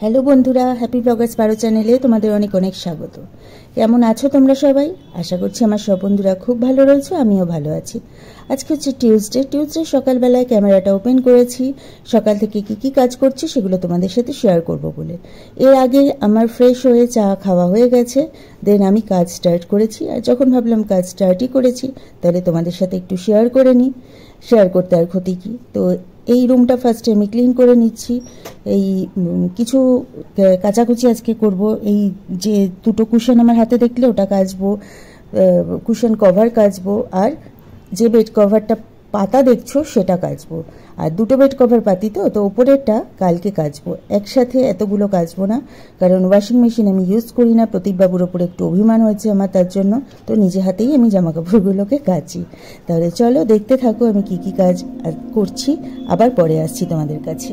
Hello বন্ধুরা, happy Bloggers 12 চ্যানেলে তোমাদের অনেক অনেক স্বাগত। কেমন আছো তোমরা সবাই? আশা করছি আমার সব বন্ধুরা খুব ভালো রয়েছে, আমিও ভালো আছি। আজকে হচ্ছে টিউসডে সকালবেলায় ক্যামেরাটা ওপেন করেছি। সকাল থেকে কি কাজ করছি সেগুলো তোমাদের সাথে শেয়ার করব বলে। এর আগে আমার ফ্রেশ হয়ে চা খাওয়া হয়ে গেছে, দেন আমি কাজ স্টার্ট করেছি। আর যখন ভাবলাম কাজ স্টার্টই করেছি তাহলে তোমাদের সাথে একটু শেয়ার করে নিই, শেয়ার করতে আর ক্ষতি কি। তো এই রুমটা ফার্স্টে আমি ক্লিন করে নিচ্ছি। এই কিছু কাচাকুচি আজকে করব। এই যে দুটো কুশন আমার হাতে দেখলে ওটা কাচবো, কুশন কভার কাচবো, আর যে বেড কভারটা পাতা দেখছো সেটা কাচবো। আর দুটো বেড কভার পাতি, তো ওপরেরটা কালকে কাচবো। একসাথে এতগুলো কাচবো না, কারণ ওয়াশিং মেশিন আমি ইউজ করি না। প্রদীপবাবুর ওপরে একটু অভিমান হয়েছে আমার, তার জন্য তো নিজে হাতেই আমি জামা কাপড়গুলোকে কাচি। তাহলে চলো দেখতে থাকো আমি কি কাজ করছি, আবার পরে আসছি তোমাদের কাছে।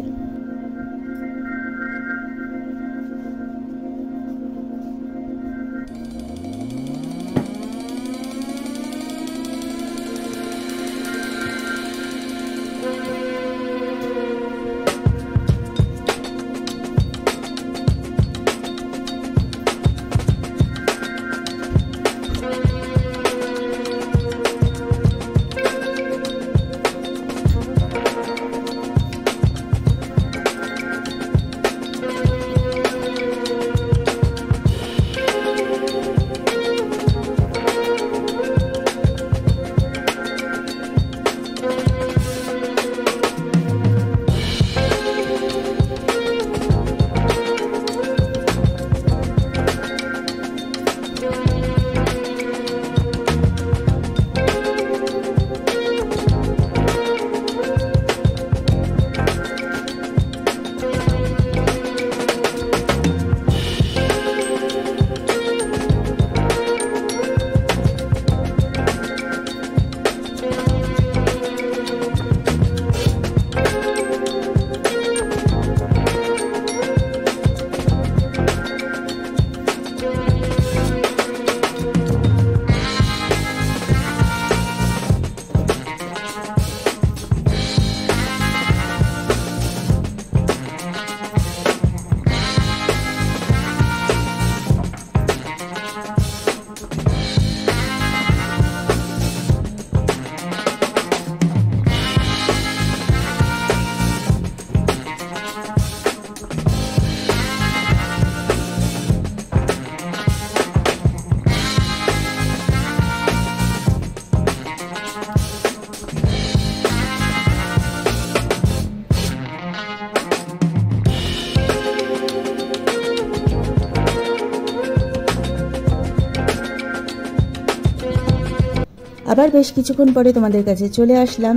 আবার বেশ কিছুক্ষণ পরে তোমাদের কাছে চলে আসলাম।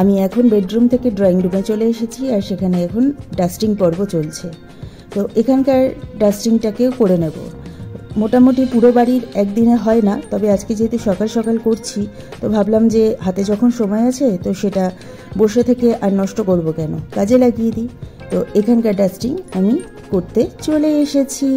আমি এখন বেডরুম থেকে ড্রয়িং রুমে চলে এসেছি, আর সেখানে এখন ডাস্টিং পর্ব চলছে। তো এখানকার ডাস্টিংটাকেও করে নেব। মোটামুটি পুরো বাড়ির একদিনে হয় না, তবে আজকে যেহেতু সকাল সকাল করছি তো ভাবলাম যে হাতে যখন সময় আছে তো সেটা বসে থেকে আর নষ্ট করব কেন, কাজে লাগিয়ে দিই। তো এখানকার ডাস্টিং আমি করতে চলে এসেছি।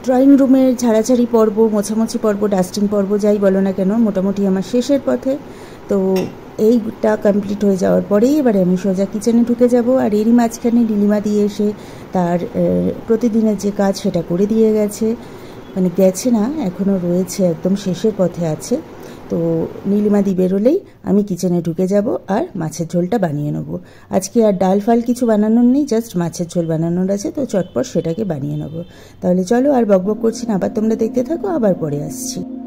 ড্রয়িং রুমের ঝাড়াঝাড়ি পর্ব, মোছামুছি পর্ব, ডাস্টিং পর্ব যাই বলো না কেন, মোটামুটি আমার শেষের পথে। তো এইটা কমপ্লিট হয়ে যাওয়ার পরেই এবারে আমি সোজা কিচেনে ঢুকে যাব। আর এরই মাঝখানে নীলিমা দিয়ে এসে তার প্রতিদিনের যে কাজ সেটা করে দিয়ে গেছে, মানে গেছে না, এখনও রয়েছে, একদম শেষের পথে আছে। তো নীলিমাদি বেরোলেই আমি কিচেনে ঢুকে যাব আর মাছের ঝোলটা বানিয়ে নেব। আজকে আর ডাল ফাল কিছু বানানোর নেই, জাস্ট মাছের ঝোল বানানোর আছে, তো চটপট সেটাকে বানিয়ে নেব। তাহলে চলো আর বকবক করছি না, আবার তোমরা দেখতে থাকো, আবার পরে আসছি।